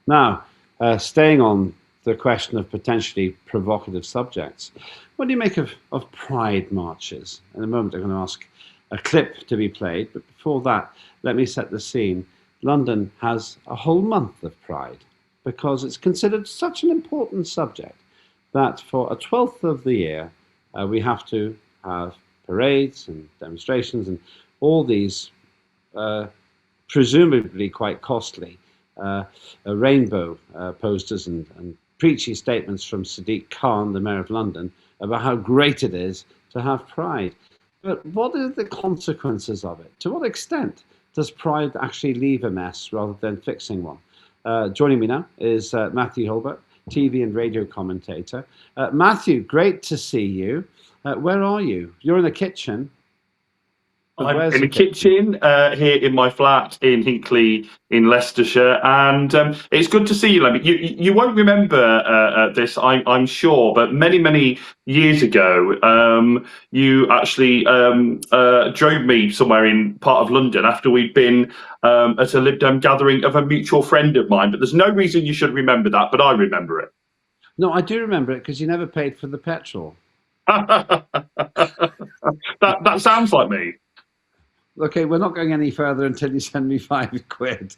Now, staying on the question of potentially provocative subjects, what do you make of pride marches? In a moment, I'm going to ask a clip to be played, but before that, let me set the scene. London has a whole month of pride because it's considered such an important subject that for a twelfth of the year, we have to have parades and demonstrations and all these uh, presumably quite costly rainbow posters and preachy statements from Sadiq Khan, the Mayor of London, about how great it is to have pride. But what are the consequences of it? To what extent does pride actually leave a mess rather than fixing one? Joining me now is Matthew Hulbert, TV and radio commentator. Matthew, great to see you. Where are you? You're in the kitchen. But I'm where's in the the kitchen? kitchen here in my flat in Hinckley in Leicestershire, and it's good to see you, Lembit. You won't remember this, I'm sure, but many years ago, you actually drove me somewhere in part of London after we'd been at a Lib Dem gathering of a mutual friend of mine. But there's no reason you should remember that, but I remember it. No, I do remember it because you never paid for the petrol. That sounds like me. Okay, we're not going any further until you send me £5.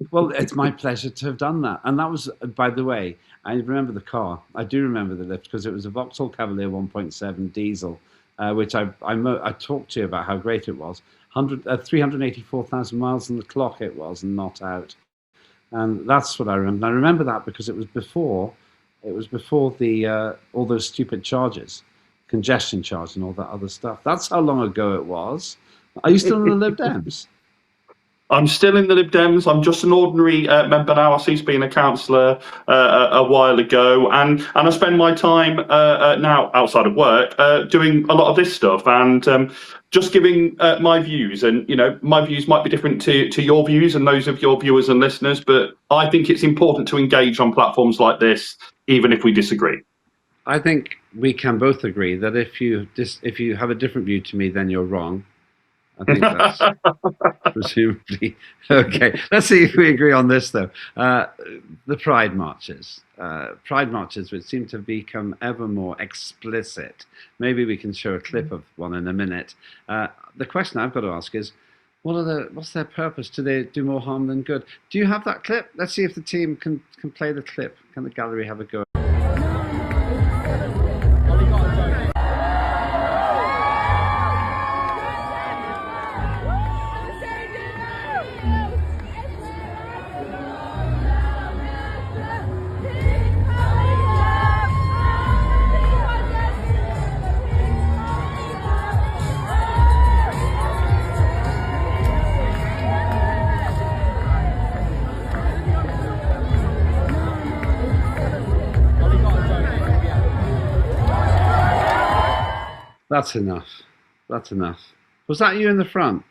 Well, it's my pleasure to have done that. And that was, by the way, I remember the car. I do remember the lift because it was a Vauxhall Cavalier 1.7 diesel, which I talked to you about how great it was. 384,000 miles on the clock it was, and not out. And that's what I remember. And I remember that because it was before the all those stupid charges, congestion charge, and all that other stuff. That's how long ago it was. Are you still in the Lib Dems? I'm still in the Lib Dems. I'm just an ordinary member now. I ceased being a councillor a while ago, and I spend my time now outside of work doing a lot of this stuff and just giving my views. And my views might be different to your views and those of your viewers and listeners, but I think it's important to engage on platforms like this, even if we disagree. I think we can both agree that if you have a different view to me, then you're wrong. I think that's presumably okay. Let's see if we agree on this, though. The pride marches, which seem to become ever more explicit. Maybe we can show a clip of one in a minute. The question I've got to ask is, what's their purpose? Do they do more harm than good? Do you have that clip? Let's see if the team can play the clip. Can the gallery have a go? That's enough. That's enough. Was that you in the front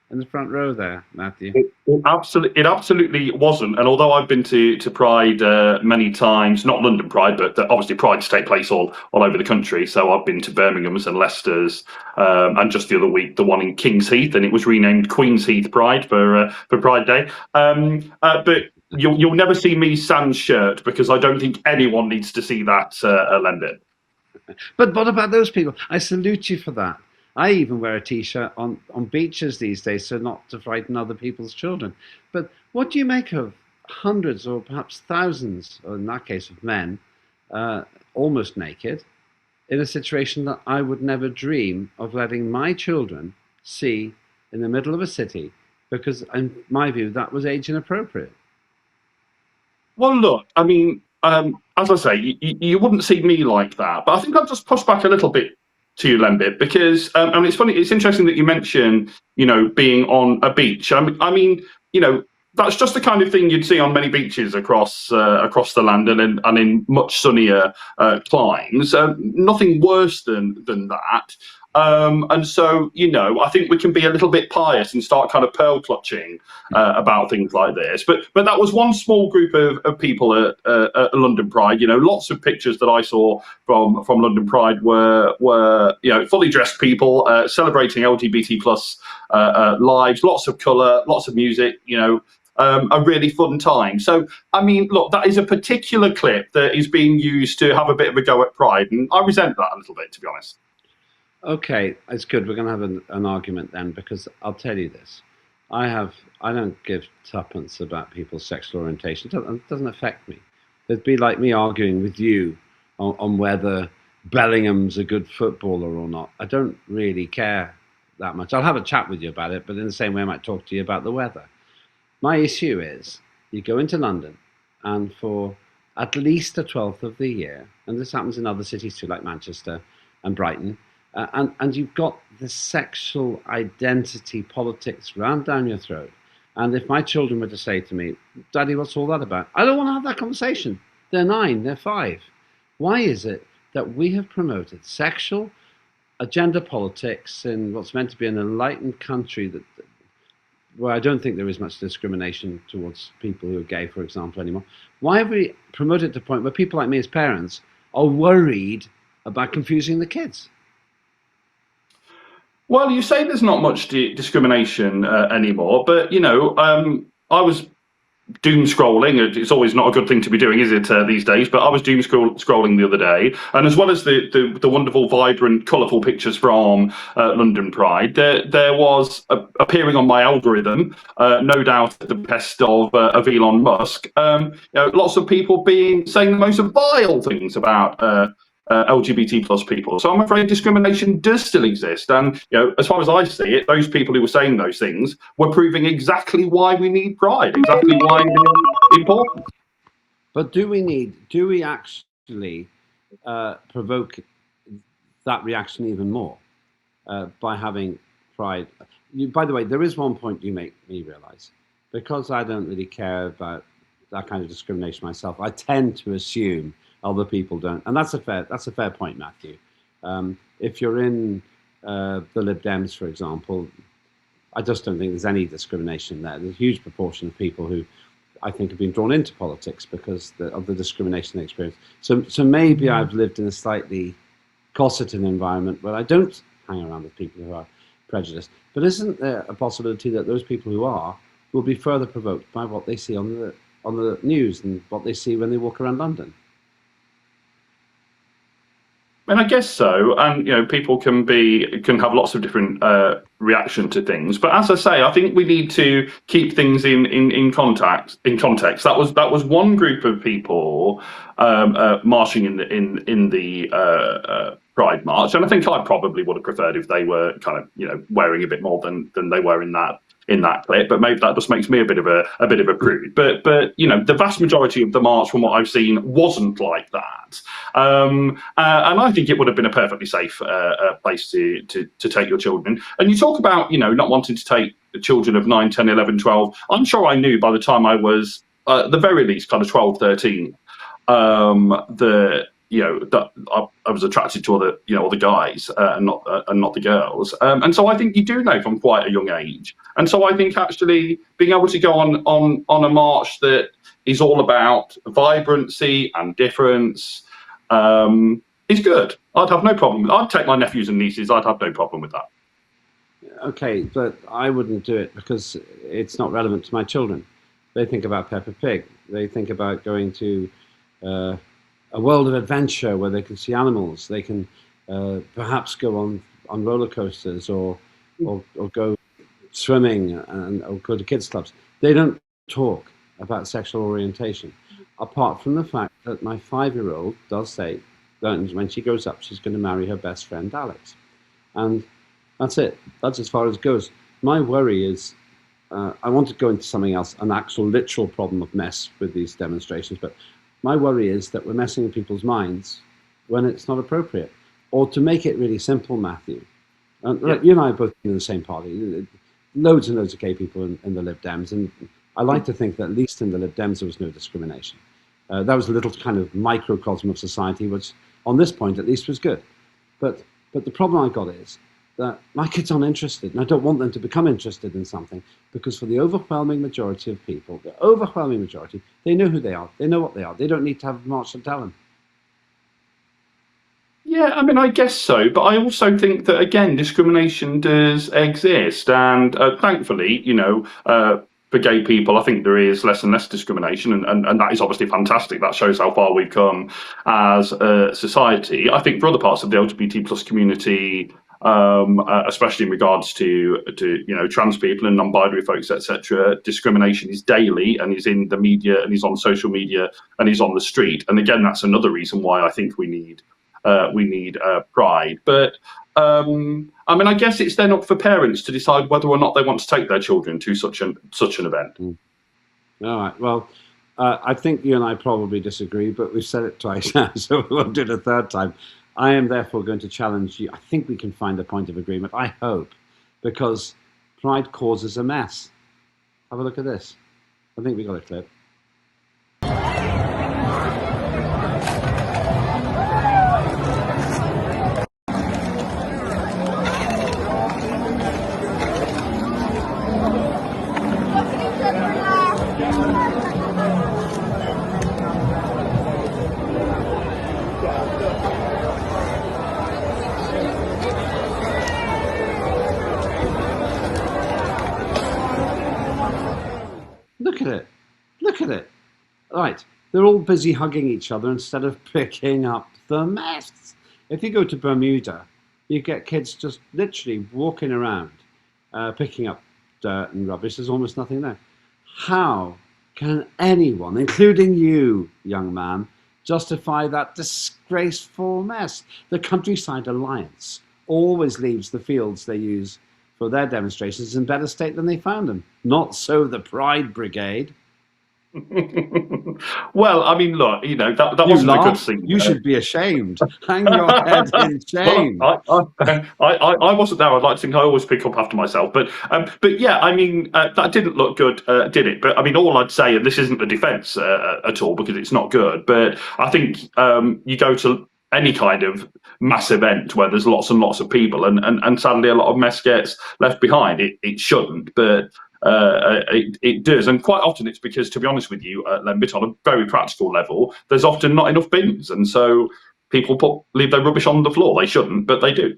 row there, Matthew? It absolutely wasn't. And although I've been to Pride many times, not London Pride, but obviously Prides take place all over the country. So I've been to Birmingham's and Leicester's, and just the other week, the one in King's Heath, and it was renamed Queen's Heath Pride for Pride Day. But you'll never see me sans shirt because I don't think anyone needs to see that, Lembit. But what about those people? I salute you for that. I even wear a T-shirt on beaches these days, so not to frighten other people's children. But what do you make of hundreds or perhaps thousands, or in that case of men, almost naked, in a situation that I would never dream of letting my children see in the middle of a city, because in my view, that was age inappropriate? Well, look, I mean, as I say, you wouldn't see me like that, but I think I'll just push back a little bit to you, Lembit, because I mean, it's funny. It's interesting that you mention, being on a beach. I mean, that's just the kind of thing you'd see on many beaches across the land and in much sunnier climes. Nothing worse than that. And so, I think we can be a little bit pious and start kind of pearl clutching about things like this. But that was one small group of people at London Pride. Lots of pictures that I saw from London Pride were fully dressed people celebrating LGBT plus lives. Lots of colour, lots of music. a really fun time. So, I mean, look, that is a particular clip that is being used to have a bit of a go at Pride, and I resent that a little bit, to be honest. Okay, it's good. We're going to have an argument then, because I'll tell you this. I don't give tuppence about people's sexual orientation. It doesn't affect me. It'd be like me arguing with you on whether Bellingham's a good footballer or not. I don't really care that much. I'll have a chat with you about it, but in the same way I might talk to you about the weather. My issue is you go into London, and for at least a twelfth of the year, and this happens in other cities too, like Manchester and Brighton, and you've got the sexual identity politics rammed down your throat. And if my children were to say to me, Daddy, what's all that about? I don't want to have that conversation. They're 9, they're 5. Why is it that we have promoted sexual agenda politics in what's meant to be an enlightened country where I don't think there is much discrimination towards people who are gay, for example, anymore? Why have we promoted it to the point where people like me as parents are worried about confusing the kids? Well, you say there's not much discrimination anymore, but I was doom scrolling. It's always not a good thing to be doing, is it, these days? But I was doom scrolling the other day, and as well as the wonderful, vibrant, colourful pictures from London Pride, there was appearing on my algorithm, no doubt at the best of Elon Musk, lots of people saying the most vile things about LGBT plus people. So I'm afraid discrimination does still exist. And, as far as I see it, those people who were saying those things were proving exactly why we need Pride, exactly why it's important. But do we actually provoke that reaction even more by having Pride? By the way, there is one point you make me realise. Because I don't really care about that kind of discrimination myself, I tend to assume other people don't, and that's a fair point, Matthew. If you're in the Lib Dems, for example, I just don't think there's any discrimination there. There's a huge proportion of people who I think have been drawn into politics because of the discrimination they experience. So maybe I've lived in a slightly cosseted environment where I don't hang around with people who are prejudiced. But isn't there a possibility that those people who are will be further provoked by what they see on the news and what they see when they walk around London? And I guess so, and people can have lots of different reaction to things. But as I say, I think we need to keep things in context. That was one group of people marching in the Pride March, and I think I probably would have preferred if they were kind of wearing a bit more than they were in that clip. But maybe that just makes me a bit of a prude. But the vast majority of the march, from what I've seen, wasn't like that. And I think it would have been a perfectly safe place to take your children. And you talk about not wanting to take the children of 9, 10, 11, 12. I'm sure I knew by the time I was at the very least kind of 12, 13, that I was attracted to other guys and not the girls. And so I think you do know from quite a young age. And so I think actually being able to go on a march that is all about vibrancy and difference is good. I'd have no problem. I'd take my nephews and nieces. I'd have no problem with that. Okay, but I wouldn't do it because it's not relevant to my children. They think about Peppa Pig. They think about going to a world of adventure where they can see animals. They can perhaps go on roller coasters or go swimming or go to kids clubs. They don't talk about sexual orientation, apart from the fact that my 5-year-old does say that when she grows up, she's going to marry her best friend, Alex. And that's it. That's as far as it goes. My worry is, I want to go into something else, an actual literal problem of mess with these demonstrations, but my worry is that we're messing with people's minds when it's not appropriate. Or to make it really simple, Matthew, you and I are both in the same party, loads and loads of gay people in the Lib Dems, and I like to think that at least in the Lib Dems there was no discrimination. That was a little kind of microcosm of society, which on this point at least was good. But the problem I got is that my kids aren't interested, and I don't want them to become interested in something, because for the overwhelming majority of people, the overwhelming majority, they know who they are, they know what they are, they don't need to have a march to tell them. Yeah, I mean, I guess so, but I also think that, again, discrimination does exist, and thankfully, for gay people, I think there is less and less discrimination, and that is obviously fantastic. That shows how far we've come as a society. I think for other parts of the LGBT plus community, especially in regards to trans people and non-binary folks, etc., discrimination is daily and is in the media and is on social media and is on the street. And again, that's another reason why I think we need pride. But I mean, I guess it's then up for parents to decide whether or not they want to take their children to such an event. All right. Well, I think you and I probably disagree, but we've said it twice now, so we won't do it a third time. I am therefore going to challenge you. I think we can find a point of agreement, I hope, because pride causes a mess. Have a look at this. I think we got a clip. Look at it. Look at it. Right. They're all busy hugging each other instead of picking up the mess. If you go to Bermuda, you get kids just literally walking around, picking up dirt and rubbish. There's almost nothing there. How can anyone, including you, young man, justify that disgraceful mess? The Countryside Alliance always leaves the fields they use for their demonstrations in better state than they found them. Not so the Pride Brigade. Well, I mean, look, that wasn't a good thing. You should be ashamed. Hang your head in shame. Well, I wasn't there. I'd like to think I always pick up after myself, but yeah, I mean, that didn't look good, did it? But I mean, all I'd say, and this isn't a defence at all because it's not good, but I think you go to any kind of mass event where there's lots and lots of people, and sadly a lot of mess gets left behind. It shouldn't, but it does, and quite often it's because, to be honest with you, Lembit, on a very practical level, there's often not enough bins, and so people leave their rubbish on the floor. They shouldn't, but they do.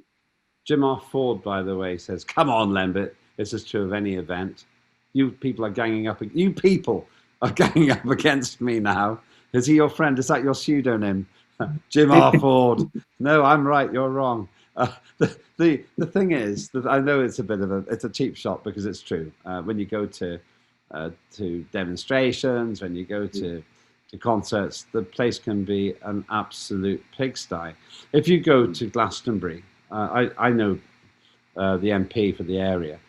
Jim R. Ford, by the way, says, "Come on, Lembit. This is true of any event. You people are ganging up. You people are ganging up against me now. Is he your friend? Is that your pseudonym, Jim R. Ford?" No, I'm right. You're wrong. The thing is that I know it's a cheap shot because it's true. When you go to demonstrations, when you go to concerts, the place can be an absolute pigsty. If you go to Glastonbury, I know the MP for the area,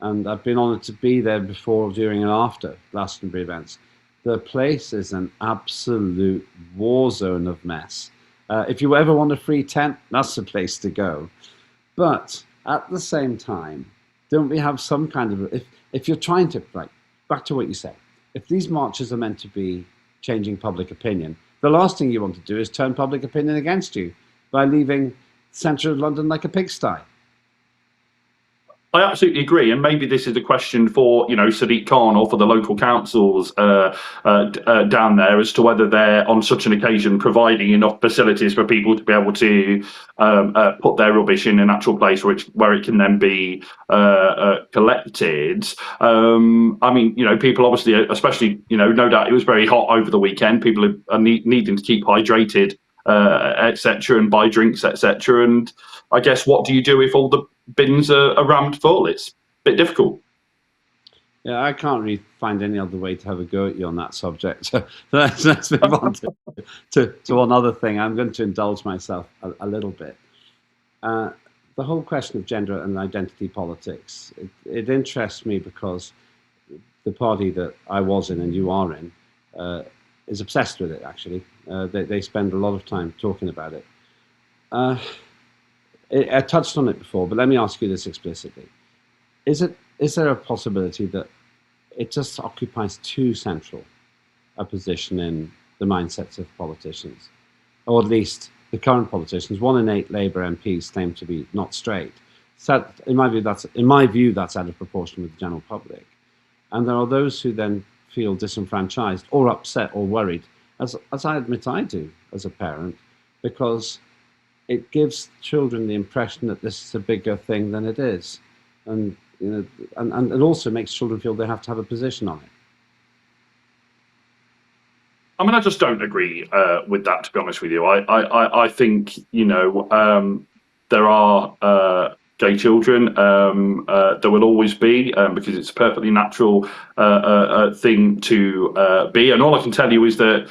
and I've been honoured to be there before, during, and after Glastonbury events. The place is an absolute war zone of mess. If you ever want a free tent, that's the place to go. But at the same time, don't we have some kind of, if you're trying to, right, back to what you say, if these marches are meant to be changing public opinion, the last thing you want to do is turn public opinion against you by leaving the centre of London like a pigsty. I absolutely agree, and maybe this is a question for Sadiq Khan or for the local councils down there as to whether they're on such an occasion providing enough facilities for people to be able to put their rubbish in an actual place where it can then be collected. I mean, people obviously, especially no doubt it was very hot over the weekend. People are needing to keep hydrated, etc., and buy drinks, etc. And I guess, what do you do if all the bins are rammed full? It's a bit difficult. Yeah, I can't really find any other way to have a go at you on that subject. So let's move on to one other thing. I'm going to indulge myself a little bit. The whole question of gender and identity politics, it interests me because the party that I was in and you are in is obsessed with it, actually. They spend a lot of time talking about it. I touched on it before, but let me ask you this explicitly. Is there a possibility that it just occupies too central a position in the mindsets of politicians, or at least the current politicians? 1 in 8 Labour MPs claim to be not straight. So in my view, that's out of proportion with the general public. And there are those who then feel disenfranchised or upset or worried, as I admit I do as a parent, because it gives children the impression that this is a bigger thing than it is. And and it also makes children feel they have to have a position on it. I mean, I just don't agree with that, to be honest with you. I think, there are gay children. There will always be, because it's a perfectly natural thing to be. And all I can tell you is that,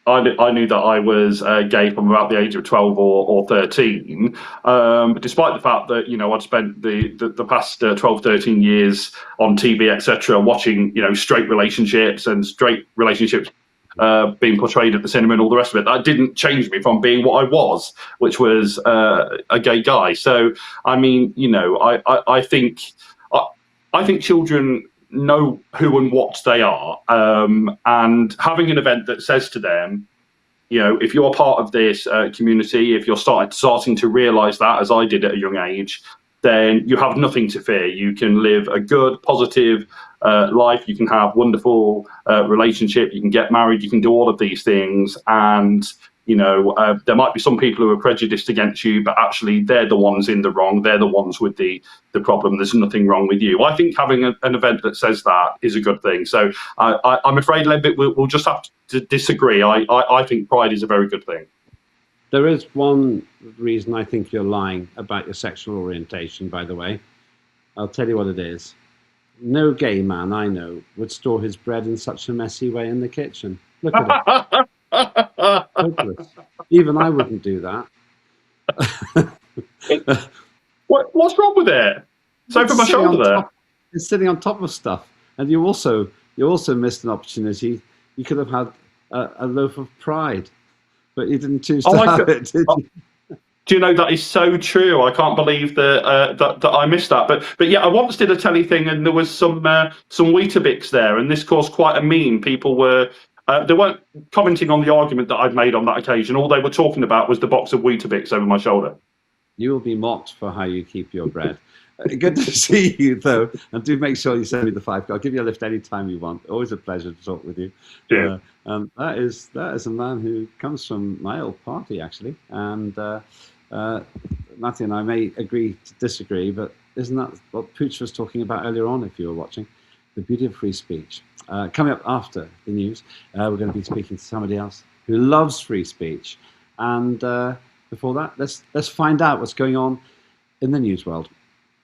I knew that I was gay from about the age of 12 or 13, despite the fact that, I'd spent the past 12, 13 years on TV, etc., watching, straight relationships and straight relationships being portrayed at the cinema and all the rest of it. That didn't change me from being what I was, which was a gay guy. So, I mean, I think children know who and what they are, and having an event that says to them, if you're part of this community, if you're starting to realise that, as I did at a young age, then you have nothing to fear. You can live a good, positive life. You can have wonderful relationship. You can get married. You can do all of these things. And, there might be some people who are prejudiced against you, but actually they're the ones in the wrong. They're the ones with the problem. There's nothing wrong with you. I think having an event that says that is a good thing. So I'm afraid, Lembit, we'll just have to disagree. I think pride is a very good thing. There is one reason I think you're lying about your sexual orientation, by the way. I'll tell you what it is. No gay man I know would store his bread in such a messy way in the kitchen. Look at it. Hopeless. Even I wouldn't do that. What's wrong with it? It's over my shoulder there. It's sitting on top of stuff. And you also missed an opportunity. You could have had a loaf of pride. But you didn't choose to have it, did you? Do you know, that is so true? I can't believe that I missed that. But yeah, I once did a telly thing, and there was some Weetabix there, and this caused quite a meme. People they weren't commenting on the argument that I'd made on that occasion. All they were talking about was the box of Weetabix over my shoulder. You will be mocked for how you keep your bread. Good to see you, though, and do make sure you send me the 5. I'll give you a lift anytime you want. Always a pleasure to talk with you. Yeah. That is a man who comes from my old party, actually, and Matthew and I may agree to disagree, but isn't that what Pooch was talking about earlier on, if you were watching? The beauty of free speech. Coming up after the news, we're going to be speaking to somebody else who loves free speech, and before that, let's find out what's going on in the news world.